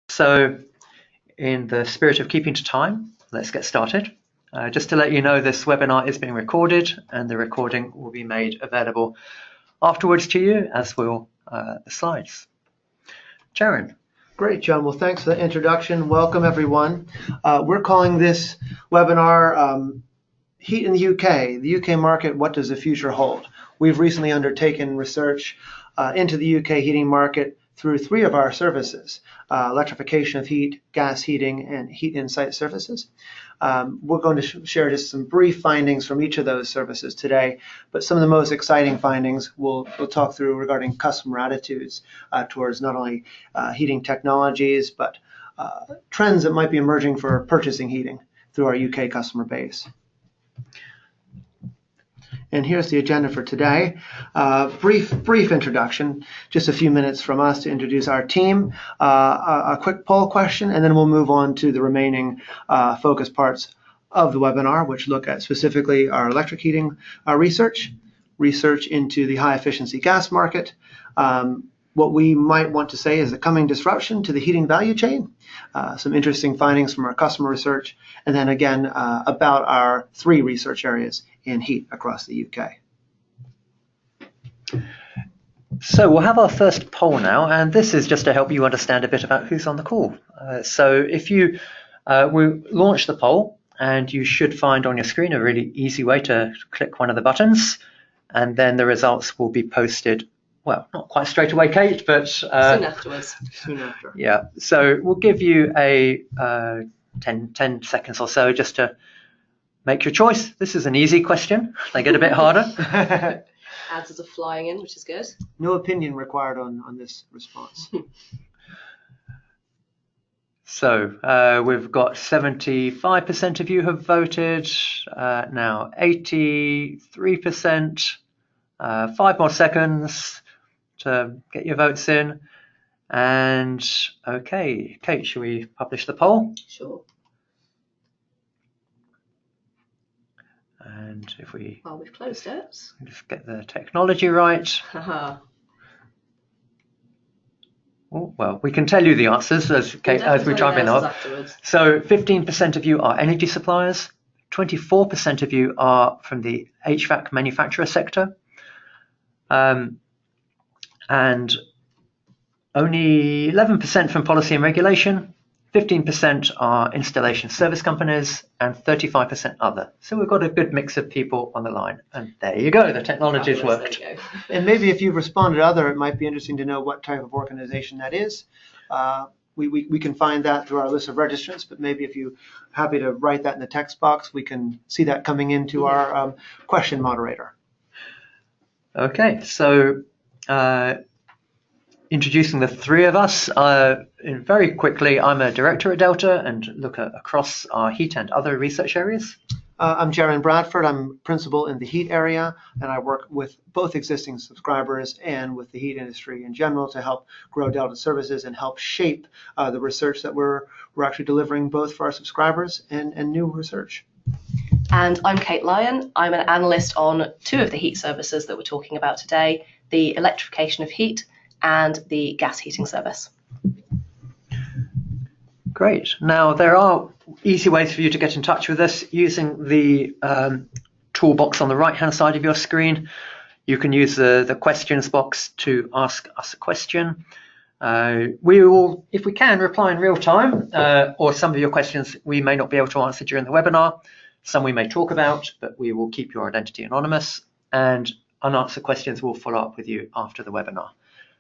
So, in the spirit of keeping to time, let's get started. Just to let you know, this webinar is being recorded and the recording will be made available afterwards to you, as will the slides. Jaron. Great, John. Well, thanks for the introduction. Welcome, everyone. We're calling this webinar Heat in the UK, the UK market, what does the future hold? We've recently undertaken research into the UK heating market through 3 of our services, electrification of heat, gas heating, and heat insight services. We're going to share just some brief findings from each of those services today, but some of the most exciting findings we'll talk through regarding customer attitudes towards not only heating technologies, but trends that might be emerging for purchasing heating through our UK customer base. And here's the agenda for today. Brief introduction, just a few minutes from us to introduce our team, a quick poll question, and then we'll move on to the remaining focus parts of the webinar, which look at specifically our electric heating research into the high efficiency gas market, what we might want to say is the coming disruption to the heating value chain, some interesting findings from our customer research, and then again about our 3 research areas in heat across the UK. So we'll have our first poll now, and this is just to help you understand a bit about who's on the call. So if you we launch the poll, and you should find on your screen a really easy way to click one of the buttons, and then the results will be posted. Well, not quite straight away, Kate, but soon afterwards. Soon after. Yeah, so we'll give you a 10 seconds or so just to make your choice. This is an easy question. They get a bit harder. Answers are flying in, which is good. No opinion required on this response. So we've got 75% of you have voted, now 83%, 5 more seconds to get your votes in. And okay, Kate, shall we publish the poll? Sure. And if we we've closed it. Just get the technology right. Oh, well, we can tell you the answers as we chime in. So 15% of you are energy suppliers, 24% of you are from the HVAC manufacturer sector, and only 11% from policy and regulation, 15% are installation service companies, and 35% other. So we've got a good mix of people on the line. And there you go, the technology's worked. And maybe if you've responded other, it might be interesting to know what type of organization that is. We can find that through our list of registrants, but maybe if you're happy to write that in the text box, we can see that coming into our question moderator. Okay, so introducing the 3 of us. Very quickly, I'm a director at Delta and look across our heat and other research areas. I'm Jaron Bradford. I'm principal in the heat area, and I work with both existing subscribers and with the heat industry in general to help grow Delta services and help shape the research that we're actually delivering both for our subscribers and new research. And I'm Kate Lyon. I'm an analyst on 2 of the heat services that we're talking about today, the electrification of heat and the gas heating service. Great. Now, there are easy ways for you to get in touch with us using the toolbox on the right-hand side of your screen. You can use the questions box to ask us a question. We will, if we can, reply in real time, or some of your questions we may not be able to answer during the webinar. Some we may talk about, but we will keep your identity anonymous, and unanswered questions will follow up with you after the webinar.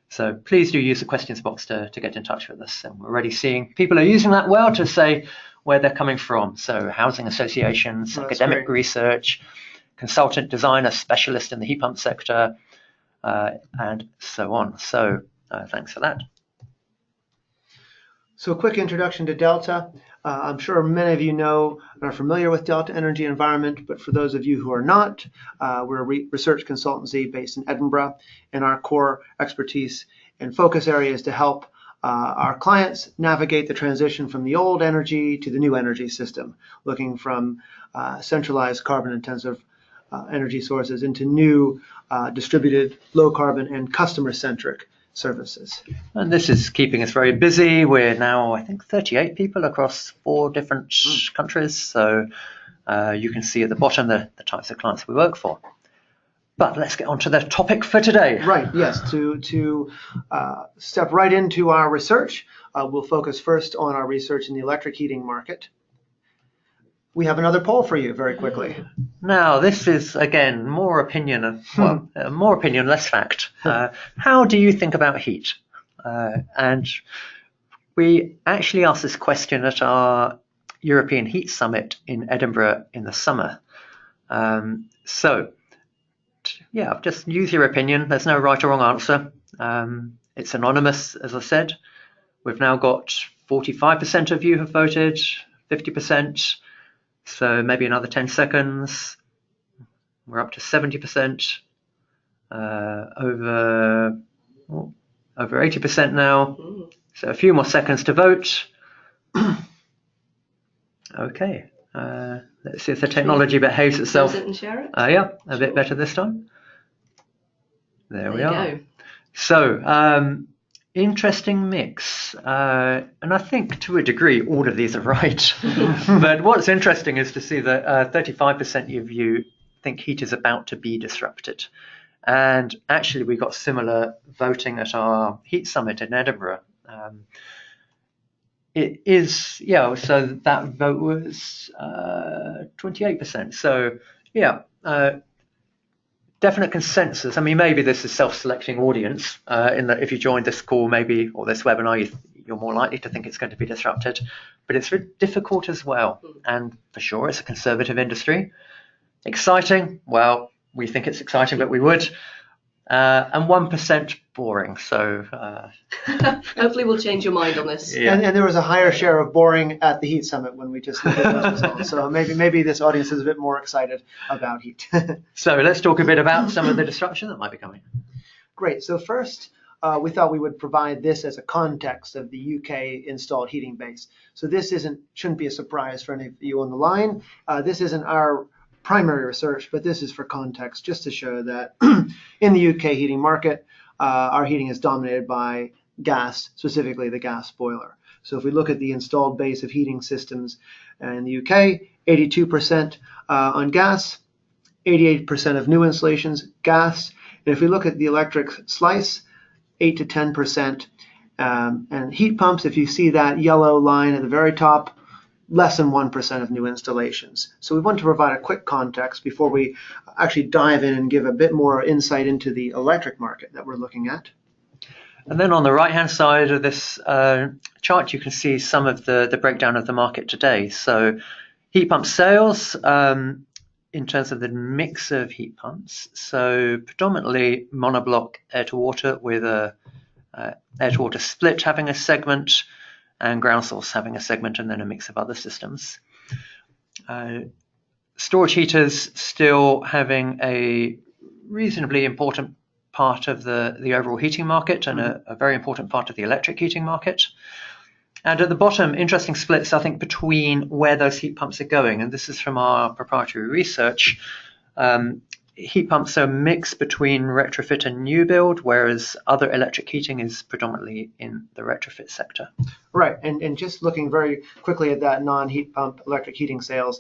So please do use the questions box to get in touch with us. And we're already seeing people are using that well to say where they're coming from. So housing associations, academic research, consultant designer, specialist in the heat pump sector, and so on. So thanks for that. So a quick introduction to Delta. I'm sure many of you know and are familiar with Delta Energy Environment, but for those of you who are not, we're a research consultancy based in Edinburgh, and our core expertise and focus area is to help our clients navigate the transition from the old energy to the new energy system, looking from centralized carbon-intensive energy sources into new distributed, low-carbon, and customer-centric services. And this is keeping us very busy. We're now, I think, 38 people across 4 different countries. So you can see at the bottom the types of clients we work for. But let's get on to the topic for today. Right, yes. To step right into our research, we'll focus first on our research in the electric heating market. We have another poll for you very quickly. Now, this is, again, more opinion, less fact. How do you think about heat? And we actually asked this question at our European Heat Summit in Edinburgh in the summer. Just use your opinion. There's no right or wrong answer. It's anonymous, as I said. We've now got 45% of you have voted, 50%. So maybe another 10 seconds. We're up to 70%. Over 80% now. So a few more seconds to vote. Okay. Let's see if the technology behaves itself. Close it and share it. Yeah, a bit better this time. There we are. Go. So, interesting mix. And I think to a degree all of these are right. But what's interesting is to see that 35% of you think heat is about to be disrupted. And actually we got similar voting at our Heat Summit in Edinburgh. It is, so that vote was 28%. So, definite consensus. I mean, maybe this is self-selecting audience in that if you joined this call maybe or this webinar, you're more likely to think it's going to be disrupted. But it's difficult as well. And for sure, it's a conservative industry. Exciting? Well, we think it's exciting, but we would. And 1% boring. So hopefully we'll change your mind on this. Yeah. And there was a higher share of boring at the Heat Summit when we just looked at those results. So maybe this audience is a bit more excited about heat. So let's talk a bit about some of the disruption that might be coming. Great. So first, we thought we would provide this as a context of the UK installed heating base. So this shouldn't be a surprise for any of you on the line. This isn't our primary research, but this is for context, just to show that in the UK heating market, our heating is dominated by gas, specifically the gas boiler. So if we look at the installed base of heating systems in the UK, 82% on gas, 88% of new installations, gas. And if we look at the electric slice, 8 to 10%. And heat pumps, if you see that yellow line at the very top, less than 1% of new installations. So we want to provide a quick context before we actually dive in and give a bit more insight into the electric market that we're looking at. And then on the right-hand side of this chart, you can see some of the breakdown of the market today. So heat pump sales in terms of the mix of heat pumps. So predominantly monoblock air-to-water with a air-to-water split having a segment, and ground source having a segment, and then a mix of other systems. Storage heaters still having a reasonably important part of the overall heating market and a very important part of the electric heating market. And at the bottom, interesting splits, I think, between where those heat pumps are going. And this is from our proprietary research. Heat pumps are mixed between retrofit and new build, whereas other electric heating is predominantly in the retrofit sector. Right, and just looking very quickly at that non-heat pump electric heating sales,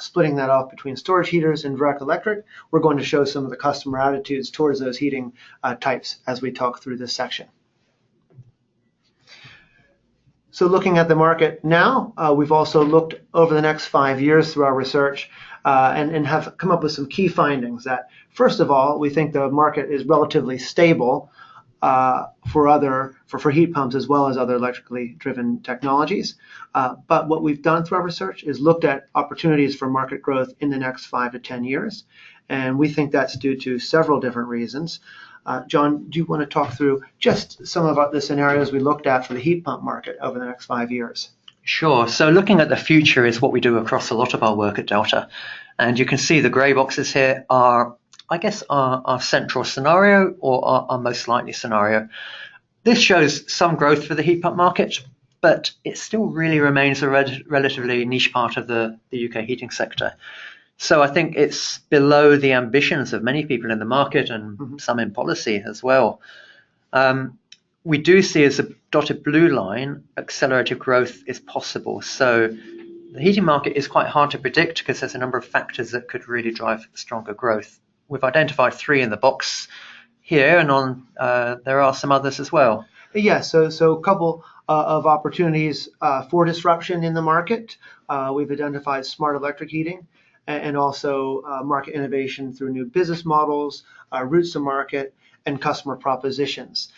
splitting that off between storage heaters and direct electric, we're going to show some of the customer attitudes towards those heating types as we talk through this section. So looking at the market now, we've also looked over the next 5 years through our research and have come up with some key findings that, first of all, we think the market is relatively stable for heat pumps as well as other electrically driven technologies. But what we've done through our research is looked at opportunities for market growth in the next 5 to 10 years. And we think that's due to several different reasons. John, do you want to talk through just some of the scenarios we looked at for the heat pump market over the next 5 years? Sure. So looking at the future is what we do across a lot of our work at Delta. And you can see the grey boxes here are, I guess, our central scenario or our most likely scenario. This shows some growth for the heat pump market, but it still really remains a relatively niche part of the UK heating sector. So I think it's below the ambitions of many people in the market and some in policy as well. we do see as a dotted blue line, accelerated growth is possible. So the heating market is quite hard to predict because there's a number of factors that could really drive stronger growth. We've identified 3 in the box here, and there are some others as well. Yes, so a couple of opportunities for disruption in the market. We've identified smart electric heating and also market innovation through new business models, routes to market, and customer propositions.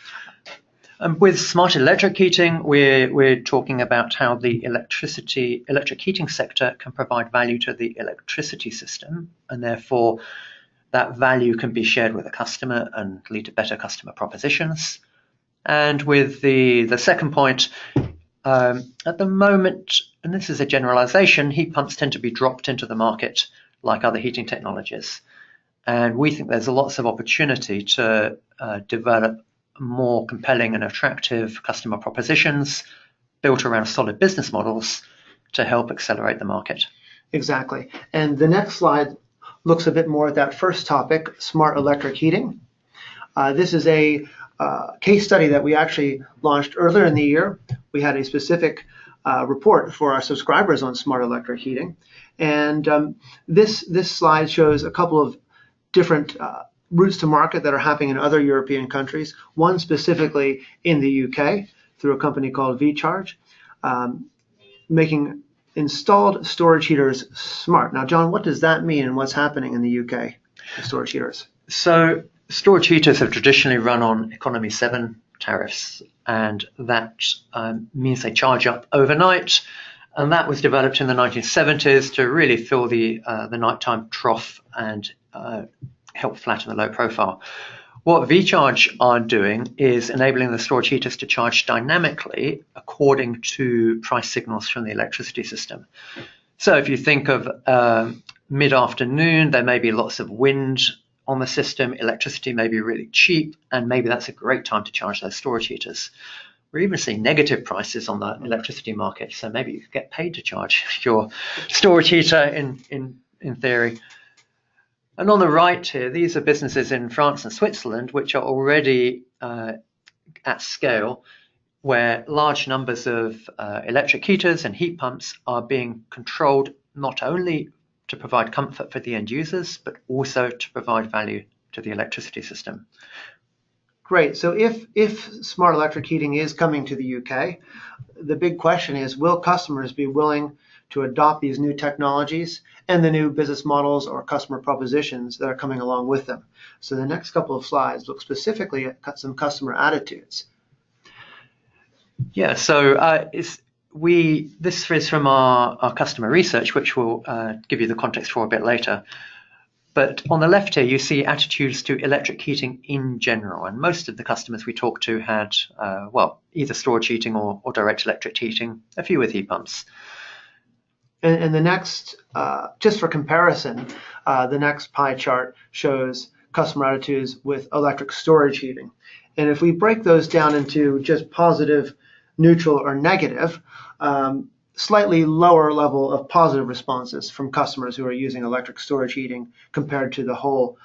With smart electric heating, we're talking about how the electric heating sector can provide value to the electricity system, and therefore that value can be shared with a customer and lead to better customer propositions. And with the second point, at the moment, and this is a generalization, heat pumps tend to be dropped into the market like other heating technologies. And we think there's lots of opportunity to develop more compelling and attractive customer propositions built around solid business models to help accelerate the market. Exactly. And the next slide looks a bit more at that first topic, smart electric heating. This is a case study that we actually launched earlier in the year. We had a specific report for our subscribers on smart electric heating. And this slide shows a couple of different routes to market that are happening in other European countries, one specifically in the UK through a company called VCharge, making installed storage heaters smart. Now, John, what does that mean and what's happening in the UK with storage heaters? So storage heaters have traditionally run on economy 7 tariffs, and that means they charge up overnight. And that was developed in the 1970s to really fill the nighttime trough and help flatten the low profile. What VCharge are doing is enabling the storage heaters to charge dynamically according to price signals from the electricity system. So if you think of mid-afternoon, there may be lots of wind on the system, electricity may be really cheap, and maybe that's a great time to charge those storage heaters. We're even seeing negative prices on the electricity market, so maybe you could get paid to charge your storage heater in theory. And on the right here, these are businesses in France and Switzerland which are already at scale, where large numbers of electric heaters and heat pumps are being controlled not only to provide comfort for the end users, but also to provide value to the electricity system. Great. So if smart electric heating is coming to the UK, the big question is, will customers be willing to adopt these new technologies and the new business models or customer propositions that are coming along with them? So the next couple of slides look specifically at some customer attitudes. Yeah, so this is from our customer research, which we'll give you the context for a bit later. But on the left here, you see attitudes to electric heating in general. And most of the customers we talked to had, either storage heating or direct electric heating, a few with heat pumps. And the next, just for comparison, the next pie chart shows customer attitudes with electric storage heating. And if we break those down into just positive, neutral, or negative, slightly lower level of positive responses from customers who are using electric storage heating compared to the whole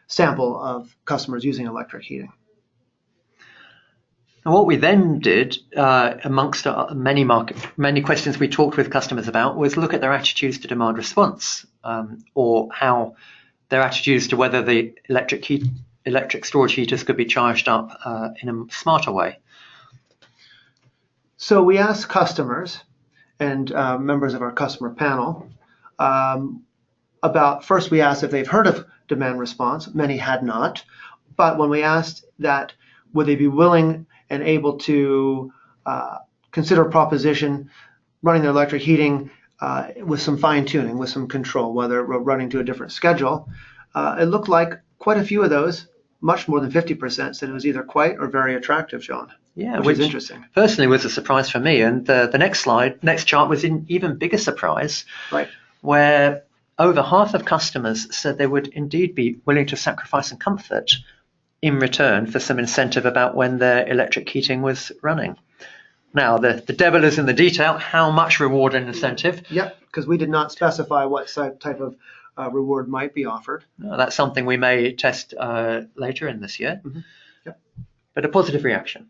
sample of customers using electric heating. And what we then did, amongst many questions we talked with customers about, was look at their attitudes to demand response, or how their attitudes to whether the electric storage heaters could be charged up in a smarter way. So we asked customers and members of our customer panel first we asked if they've heard of demand response. Many had not. But when we asked that, would they be willing and able to consider a proposition running their electric heating with some fine tuning, with some control, whether running to a different schedule, it looked like quite a few of those, much more than 50%, said it was either quite or very attractive, John. Yeah, which is interesting. Personally was a surprise for me. And the next chart was an even bigger surprise, right, where over half of customers said they would indeed be willing to sacrifice some comfort in return for some incentive about when their electric heating was running. Now, the devil is in the detail, how much reward and incentive. Yep, because we did not specify what type of reward might be offered. No, that's something we may test later in this year. Mm-hmm. Yep. but a positive reaction.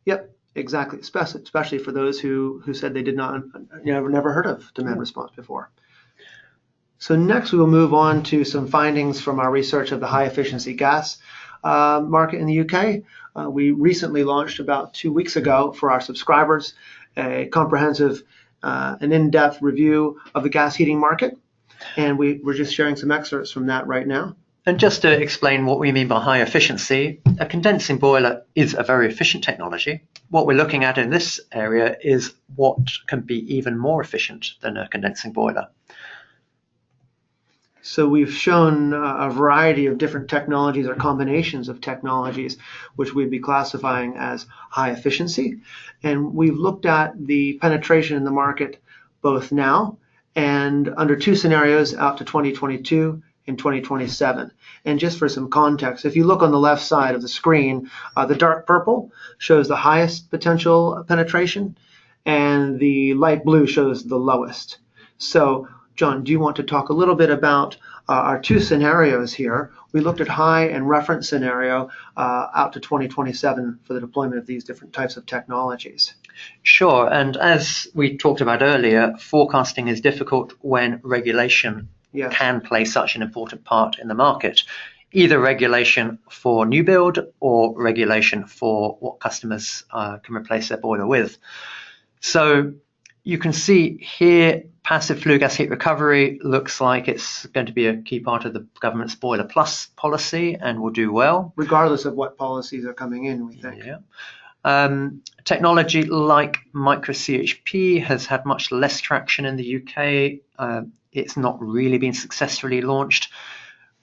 Yep, exactly. Especially for those who said they did not, never heard of demand response before. So next we will move on to some findings from our research of the high efficiency gas market in the UK. We recently launched about 2 weeks ago for our subscribers a comprehensive and in-depth review of the gas heating market. And we're just sharing some excerpts from that right now. And just to explain what we mean by high efficiency, a condensing boiler is a very efficient technology. What we're looking at in this area is what can be even more efficient than a condensing boiler. So we've shown a variety of different technologies or combinations of technologies, which we'd be classifying as high efficiency. And we've looked at the penetration in the market both now and under 2 scenarios out to 2022 and 2027. And just for some context, if you look on the left side of the screen, the dark purple shows the highest potential penetration, and the light blue shows the lowest. So John, do you want to talk a little bit about our 2 scenarios here? We looked at high and reference scenario out to 2027 for the deployment of these different types of technologies. Sure, and as we talked about earlier, forecasting is difficult when regulation can play such an important part in the market. Either regulation for new build or regulation for what customers can replace their boiler with. So you can see here, passive flue gas heat recovery looks like it's going to be a key part of the government's Boiler Plus policy and will do well. Regardless of what policies are coming in, we think. Yeah. Technology like micro CHP has had much less traction in the UK. It's not really been successfully launched.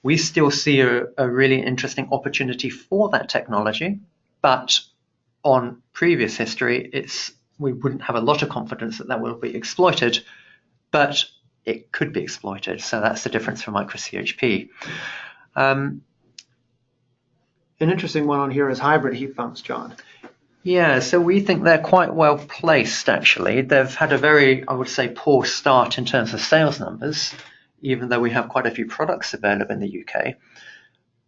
We still see a really interesting opportunity for that technology, but on previous history, we wouldn't have a lot of confidence that will be exploited, but it could be exploited. So that's the difference for micro CHP. An interesting one on here is hybrid heat pumps, John. Yeah, so we think they're quite well placed, actually. They've had a very, I would say, poor start in terms of sales numbers, even though we have quite a few products available in the UK.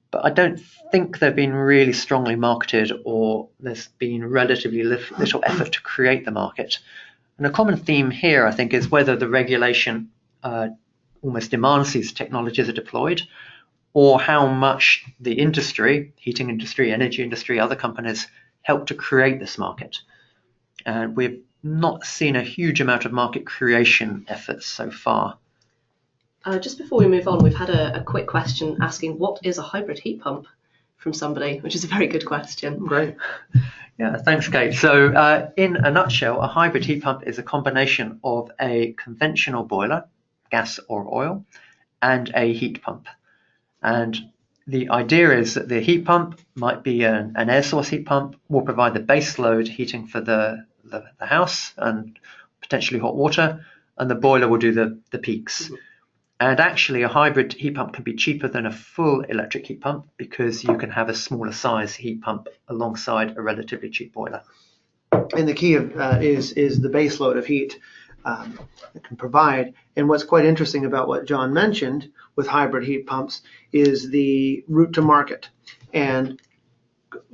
But I don't think they've been really strongly marketed, or there's been relatively little effort to create the market. And a common theme here, I think, is whether the regulation almost demands these technologies are deployed, or how much the industry, heating industry, energy industry, other companies, help to create this market. And we've not seen a huge amount of market creation efforts so far. Just before we move on, we've had a quick question asking, what is a hybrid heat pump, from somebody, which is a very good question. Great. Yeah, thanks, Kate. So in a nutshell, a hybrid heat pump is a combination of a conventional boiler, gas or oil, and a heat pump. And the idea is that the heat pump might be an air source heat pump, will provide the base load heating for the house and potentially hot water, and the boiler will do the peaks. And actually, a hybrid heat pump can be cheaper than a full electric heat pump because you can have a smaller size heat pump alongside a relatively cheap boiler. And the key is the base load of heat it can provide. And what's quite interesting about what John mentioned with hybrid heat pumps is the route to market. And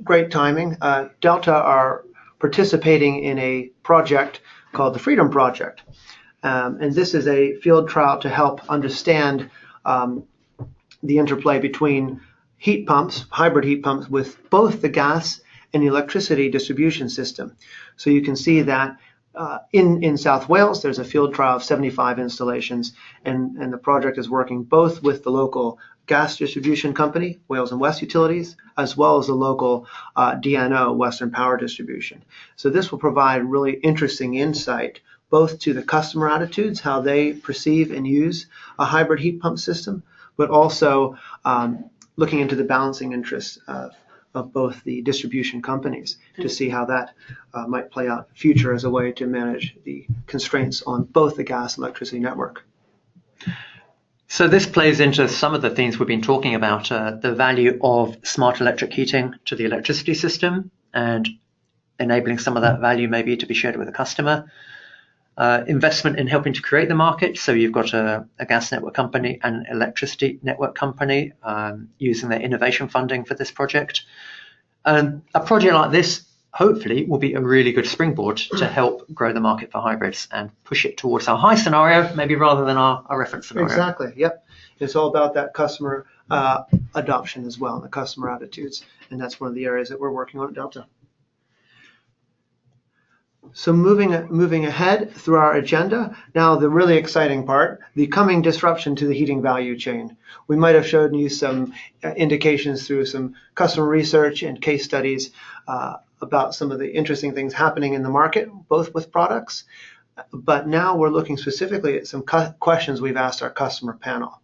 great timing. Delta are participating in a project called the Freedom Project. And this is a field trial to help understand the interplay between heat pumps, hybrid heat pumps, with both the gas and the electricity distribution system. So you can see that in South Wales, there's a field trial of 75 installations, and the project is working both with the local gas distribution company, Wales and West Utilities, as well as the local DNO, Western Power Distribution. So this will provide really interesting insight both to the customer attitudes, how they perceive and use a hybrid heat pump system, but also looking into the balancing interests of both the distribution companies to see how that might play out in the future as a way to manage the constraints on both the gas and electricity network. So this plays into some of the themes we've been talking about, the value of smart electric heating to the electricity system and enabling some of that value maybe to be shared with the customer. Investment in helping to create the market. So you've got a gas network company and an electricity network company using their innovation funding for this project. And a project like this, hopefully, will be a really good springboard to help grow the market for hybrids and push it towards our high scenario, maybe rather than our reference scenario. Exactly. Yep. It's all about that customer adoption as well, and the customer attitudes, and that's one of the areas that we're working on at Delta. So moving ahead through our agenda, now the really exciting part, the coming disruption to the heating value chain. We might have shown you some indications through some customer research and case studies about some of the interesting things happening in the market, both with products, but now we're looking specifically at some questions we've asked our customer panel.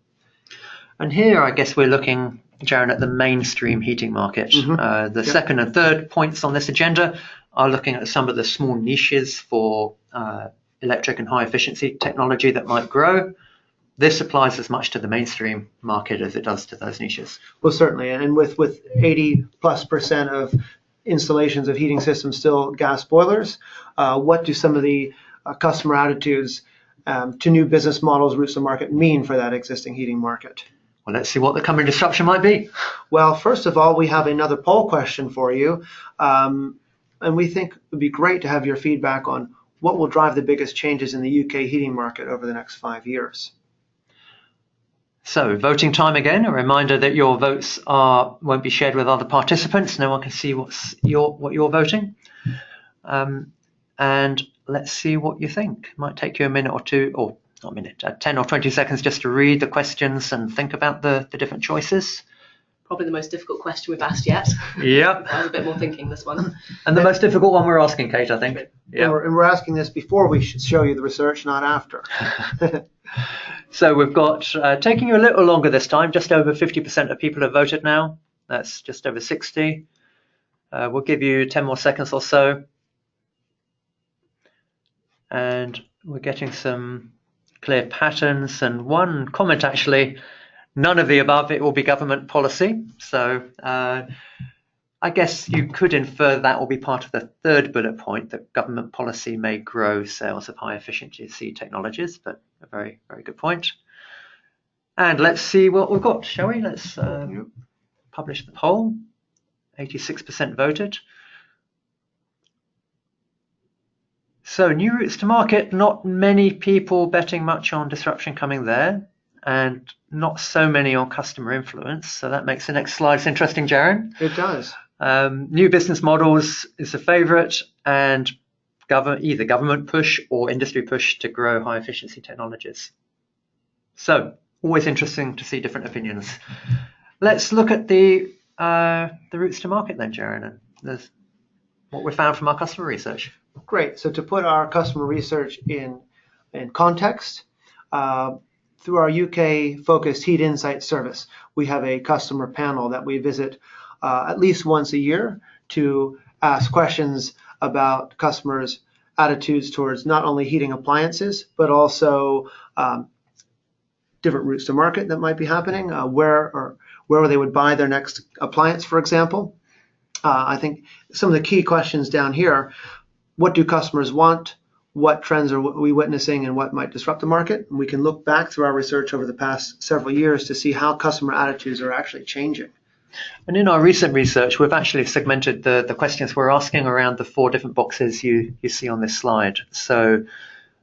And here, I guess we're looking, Jaron, at the mainstream heating market. The second and third points on this agenda are looking at some of the small niches for electric and high efficiency technology that might grow. This applies as much to the mainstream market as it does to those niches. Well, certainly, and with 80+% of installations of heating systems still gas boilers, what do some of the customer attitudes to new business models, routes to market mean for that existing heating market? Well, let's see what the coming disruption might be. Well, first of all, we have another poll question for you. And we think it would be great to have your feedback on what will drive the biggest changes in the UK heating market over the next 5 years. So, voting time again. A reminder that your votes won't be shared with other participants. No one can see what you're voting. And let's see what you think. It might take you a minute or two, or not a minute, 10 or 20 seconds just to read the questions and think about the different choices. Probably the most difficult question we've asked yet. Yep. I was a bit more thinking this one. And the most difficult one we're asking, Kate, I think. Yep. And we're asking this before we should show you the research, not after. So we've got, taking you a little longer this time, just over 50% of people have voted now. That's just over 60. We'll give you 10 more seconds or so. And we're getting some clear patterns. And one comment, actually, none of the above, it will be government policy. So I guess you could infer that will be part of the third bullet point, that government policy may grow sales of high efficiency technologies, but a very, very good point. And let's see what we've got, shall we? Let's publish the poll. 86% voted. So new routes to market, not many people betting much on disruption coming there, and not so many on customer influence. So that makes the next slides interesting, Jaron. It does. New business models is a favourite, and either government push or industry push to grow high efficiency technologies. So always interesting to see different opinions. Let's look at the routes to market then, Jaron, and what we found from our customer research. Great. So to put our customer research in context, through our UK-focused Heat Insight service, we have a customer panel that we visit at least once a year to ask questions about customers' attitudes towards not only heating appliances, but also different routes to market that might be happening, where they would buy their next appliance, for example. I think some of the key questions down here: what do customers want? What trends are we witnessing, and what might disrupt the market? And we can look back through our research over the past several years to see how customer attitudes are actually changing. And in our recent research, we've actually segmented the questions we're asking around the 4 different boxes you see on this slide. So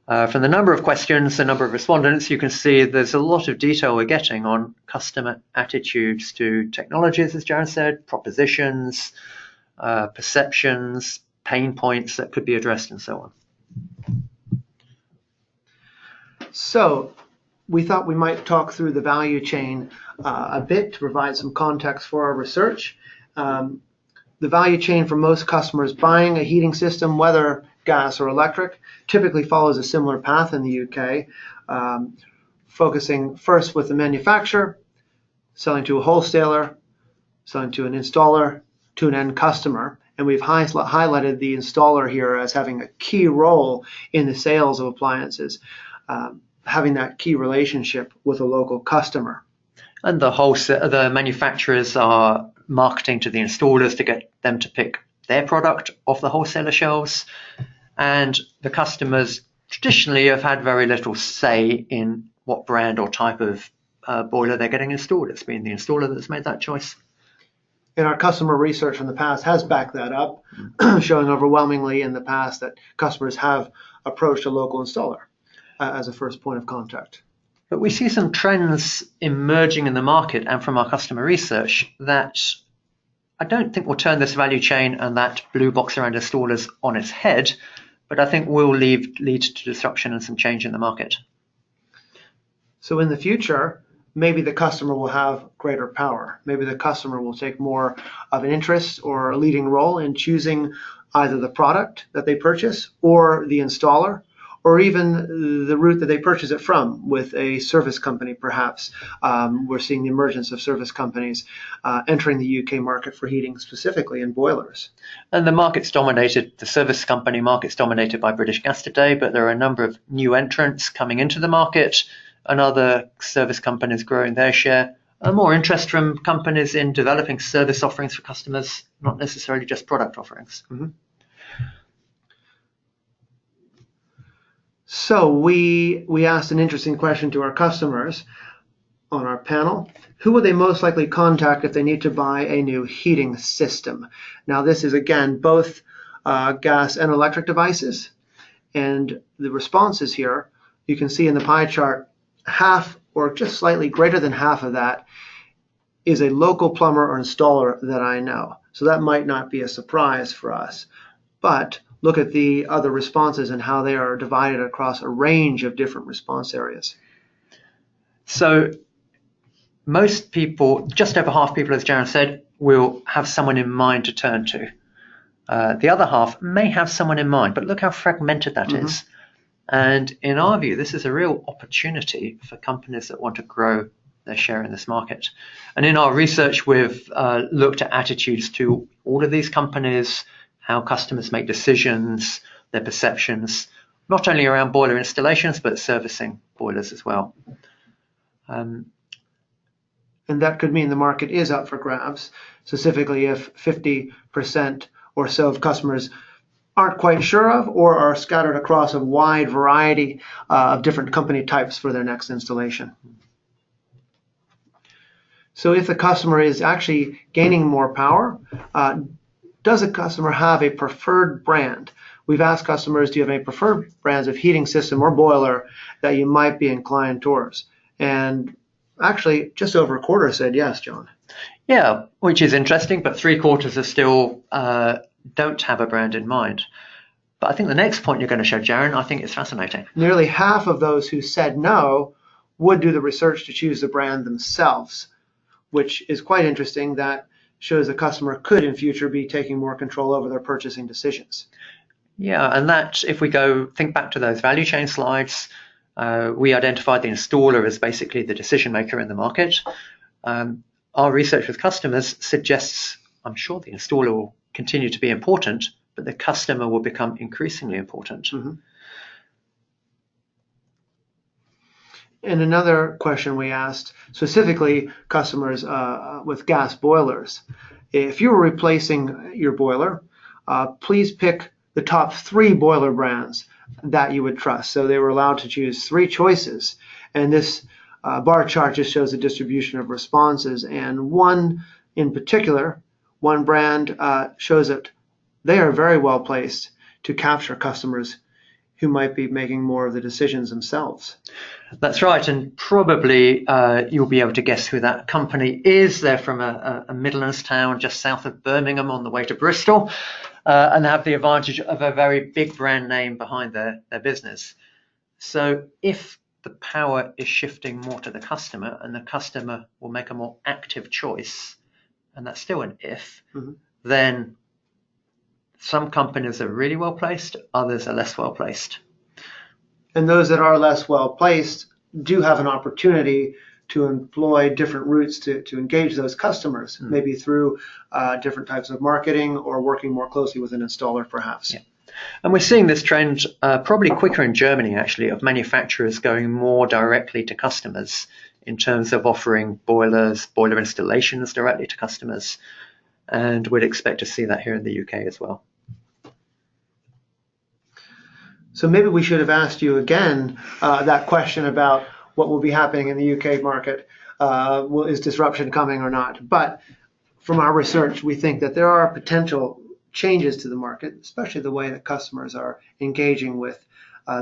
from the number of questions, the number of respondents, you can see there's a lot of detail we're getting on customer attitudes to technologies, as Jaron said, propositions, perceptions, pain points that could be addressed, and so on. So we thought we might talk through the value chain a bit to provide some context for our research. The value chain for most customers buying a heating system, whether gas or electric, typically follows a similar path in the UK, focusing first with the manufacturer, selling to a wholesaler, selling to an installer, to an end customer. And we've highlighted the installer here as having a key role in the sales of appliances, having that key relationship with a local customer. And the manufacturers are marketing to the installers to get them to pick their product off the wholesaler shelves. And the customers traditionally have had very little say in what brand or type of boiler they're getting installed. It's been the installer that's made that choice. And our customer research from the past has backed that up, showing overwhelmingly in the past that customers have approached a local installer as a first point of contact. But we see some trends emerging in the market and from our customer research that I don't think will turn this value chain and that blue box around installers on its head, but I think will lead to disruption and some change in the market. So in the future, maybe the customer will have greater power. Maybe the customer will take more of an interest or a leading role in choosing either the product that they purchase or the installer, or even the route that they purchase it from with a service company, perhaps. We're seeing the emergence of service companies entering the UK market for heating, specifically in boilers. And the service company market's dominated by British Gas today, but there are a number of new entrants coming into the market and other service companies growing their share. More interest from companies in developing service offerings for customers, not necessarily just product offerings. Mm-hmm. So we asked an interesting question to our customers on our panel. Who would they most likely contact if they need to buy a new heating system? Now this is again both gas and electric devices. And the responses here, you can see in the pie chart, half or just slightly greater than half of that is a local plumber or installer that I know. So that might not be a surprise for us. But look at the other responses and how they are divided across a range of different response areas. So most people, just over half people, as Jaron said, will have someone in mind to turn to. The other half may have someone in mind, but look how fragmented that is. And in our view, this is a real opportunity for companies that want to grow their share in this market. And in our research, we've looked at attitudes to all of these companies, how customers make decisions, their perceptions, not only around boiler installations, but servicing boilers as well. And that could mean the market is up for grabs, specifically if 50% or so of customers aren't quite sure of or are scattered across a wide variety of different company types for their next installation. So if the customer is actually gaining more power, does a customer have a preferred brand? We've asked customers, do you have any preferred brands of heating system or boiler that you might be inclined towards? And actually, just over a quarter said yes, John. Yeah, which is interesting, but 3/4 are still don't have a brand in mind. But I think the next point you're going to show, Jaron, I think is fascinating. Nearly half of those who said no would do the research to choose the brand themselves, which is quite interesting. That shows the customer could in future be taking more control over their purchasing decisions. Yeah, and that if we think back to those value chain slides, we identified the installer as basically the decision maker in the market. Our research with customers suggests, I'm sure the installer will continue to be important, but the customer will become increasingly important. And another question we asked, specifically customers with gas boilers. If you were replacing your boiler, please pick the top 3 boiler brands that you would trust. So they were allowed to choose 3 choices. And this bar chart just shows the distribution of responses. And one in particular, one brand shows that they are very well placed to capture customers who might be making more of the decisions themselves. That's right, and probably you'll be able to guess who that company is. They're from a Midlands town just south of Birmingham on the way to Bristol, and have the advantage of a very big brand name behind their business. So if the power is shifting more to the customer and the customer will make a more active choice, and that's still an if, then some companies are really well placed, others are less well placed. And those that are less well placed do have an opportunity to employ different routes to engage those customers, maybe through different types of marketing or working more closely with an installer perhaps. Yeah. And we're seeing this trend probably quicker in Germany actually, of manufacturers going more directly to customers in terms of offering boiler installations directly to customers. And we'd expect to see that here in the UK as well. So maybe we should have asked you again that question about what will be happening in the UK market. Is disruption coming or not? But from our research, we think that there are potential changes to the market, especially the way that customers are engaging with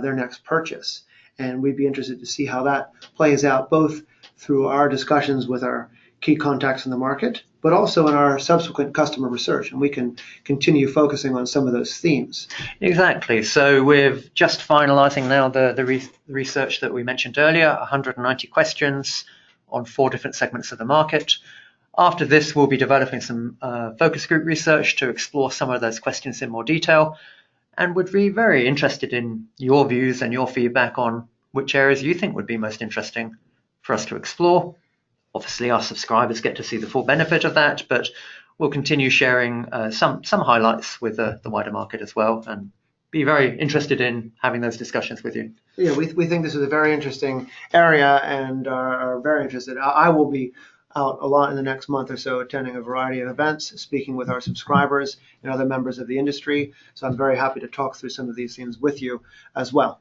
their next purchase. And we'd be interested to see how that plays out, both through our discussions with our key contacts in the market, but also in our subsequent customer research. And we can continue focusing on some of those themes. Exactly. So we're just finalizing now the research that we mentioned earlier, 190 questions on 4 different segments of the market. After this, we'll be developing some focus group research to explore some of those questions in more detail, and would be very interested in your views and your feedback on which areas you think would be most interesting for us to explore. Obviously, our subscribers get to see the full benefit of that, but we'll continue sharing some highlights with the wider market as well, and be very interested in having those discussions with you. Yeah, we think this is a very interesting area and are very interested. I will be out a lot in the next month or so, attending a variety of events, speaking with our subscribers and other members of the industry. So I'm very happy to talk through some of these things with you as well.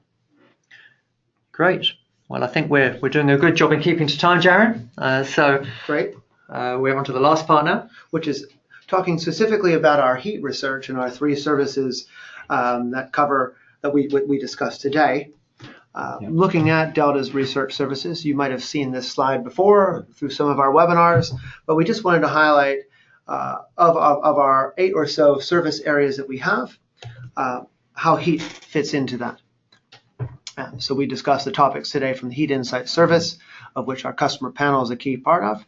Great. Well, I think we're doing a good job in keeping to time, Jaron. So great. We're on to the last part now, which is talking specifically about our heat research and our 3 services that we discussed today. Looking at Delta's research services, you might have seen this slide before through some of our webinars, but we just wanted to highlight of our 8 or so service areas that we have, how heat fits into that. So we discussed the topics today from the Heat Insight service, of which our customer panel is a key part of,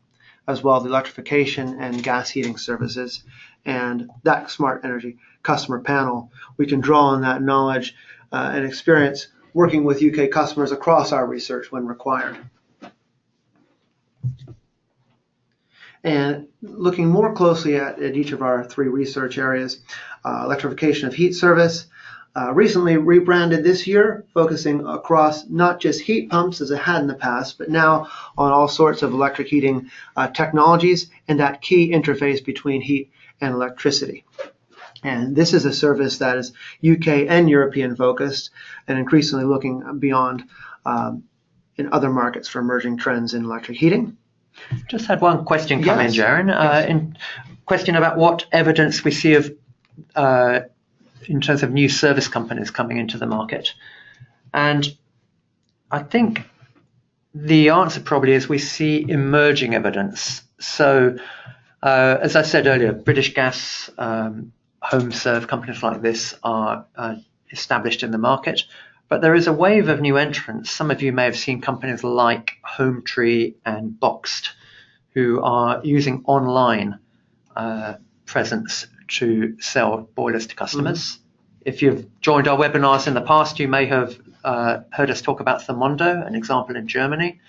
as well as the electrification and gas heating services. And that smart energy customer panel, we can draw on that knowledge and experience working with UK customers across our research when required. And looking more closely at each of our 3 research areas, electrification of heat service, recently rebranded this year, focusing across not just heat pumps as it had in the past, but now on all sorts of electric heating technologies and that key interface between heat and electricity. And this is a service that is UK and European focused and increasingly looking beyond in other markets for emerging trends in electric heating. Just had one question come in, Jaron. Yes. Question about what evidence we see of in terms of new service companies coming into the market. And I think the answer probably is we see emerging evidence. So as I said earlier, British Gas, home serve companies like this are established in the market, but there is a wave of new entrants. Some of you may have seen companies like HomeTree and Boxed, who are using online presence to sell boilers to customers. Mm-hmm. If you've joined our webinars in the past, you may have heard us talk about Thermondo, an example in Germany.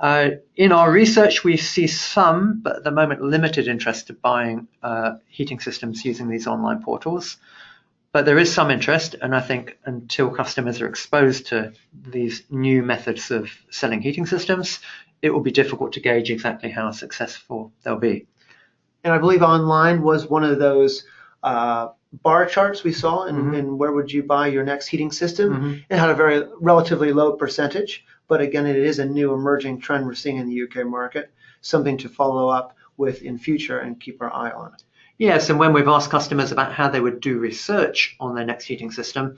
In our research, we see some, but at the moment, limited interest in buying heating systems using these online portals. But there is some interest, and I think until customers are exposed to these new methods of selling heating systems, it will be difficult to gauge exactly how successful they'll be. And I believe online was one of those bar charts we saw in where would you buy your next heating system. Mm-hmm. It had a very relatively low percentage, but again, it is a new emerging trend we're seeing in the UK market, something to follow up with in future and keep our eye on. Yes, and when we've asked customers about how they would do research on their next heating system,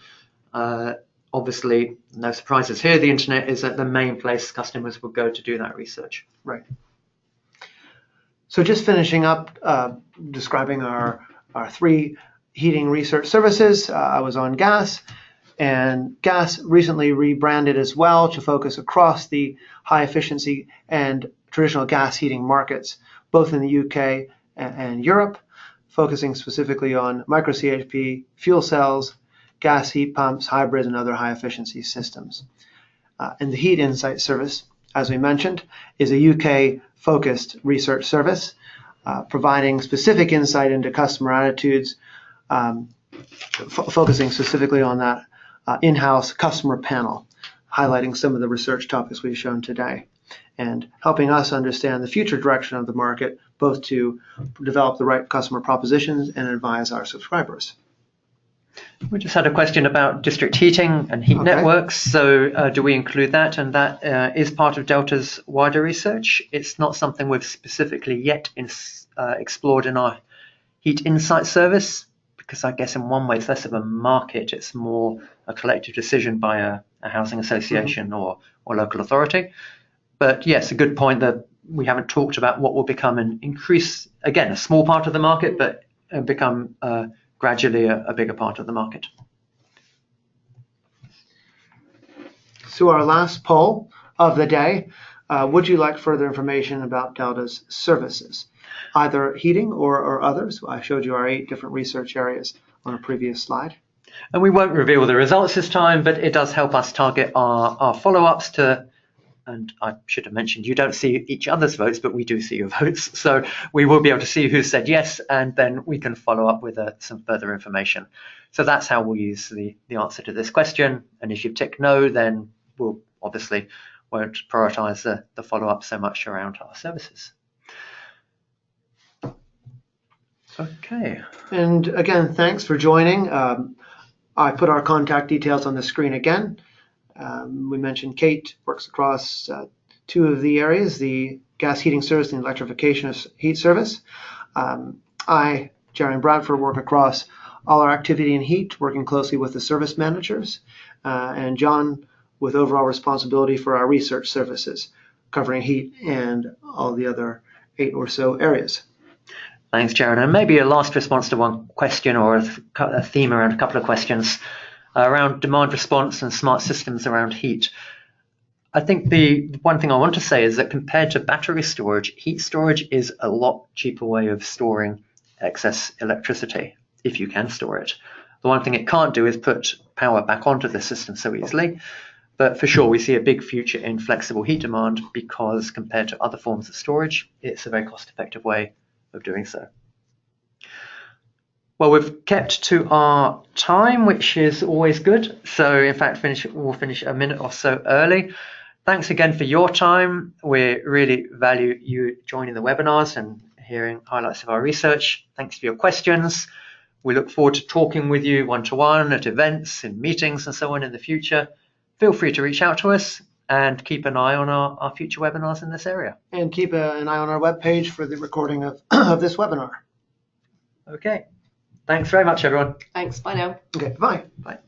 obviously, no surprises here, the internet is at the main place customers will go to do that research. Right. So just finishing up, describing our 3 heating research services. I was on gas, and gas recently rebranded as well to focus across the high efficiency and traditional gas heating markets, both in the UK and Europe, focusing specifically on micro CHP, fuel cells, gas heat pumps, hybrids, and other high efficiency systems. And the Heat Insight service, as we mentioned, is a UK focused research service, providing specific insight into customer attitudes, focusing specifically on that in-house customer panel, highlighting some of the research topics we've shown today, and helping us understand the future direction of the market, both to develop the right customer propositions and advise our subscribers. We just had a question about district heating and heat networks. So do we include that? And that is part of Delta's wider research. It's not something we've specifically yet explored in our Heat Insight service, because I guess in one way it's less of a market, it's more a collective decision by a housing association or local authority. But yes, a good point that we haven't talked about what will become an increase, again, a small part of the market, but become gradually a bigger part of the market. So our last poll of the day, would you like further information about Delta's services, either heating or others? I showed you our 8 different research areas on a previous slide. And we won't reveal the results this time, but it does help us target our follow-ups to, and I should have mentioned, you don't see each other's votes, but we do see your votes. So we will be able to see who said yes, and then we can follow up with some further information. So that's how we'll use the answer to this question. And if you've ticked no, then we'll obviously won't prioritize the follow-up so much around our services. Okay. And again, thanks for joining. I put our contact details on the screen again. We mentioned Kate works across 2 of the areas, the gas heating service and electrification of heat service. I, Jerry and Bradford, work across all our activity in heat, working closely with the service managers, and John with overall responsibility for our research services, covering heat and all the other 8 or so areas. Thanks, Jaron. And maybe a last response to one question or a theme around a couple of questions around demand response and smart systems around heat. I think the one thing I want to say is that compared to battery storage, heat storage is a lot cheaper way of storing excess electricity, if you can store it. The one thing it can't do is put power back onto the system so easily. But for sure, we see a big future in flexible heat demand because compared to other forms of storage, it's a very cost-effective way of doing so. Well, we've kept to our time, which is always good. So in fact, we'll finish a minute or so early. Thanks again for your time. We really value you joining the webinars and hearing highlights of our research. Thanks for your questions. We look forward to talking with you one-to-one at events, in meetings and so on in the future. Feel free to reach out to us and keep an eye on our future webinars in this area. And keep an eye on our webpage for the recording of this webinar. Okay. Thanks very much, everyone. Thanks. Bye now. Okay, bye. Bye.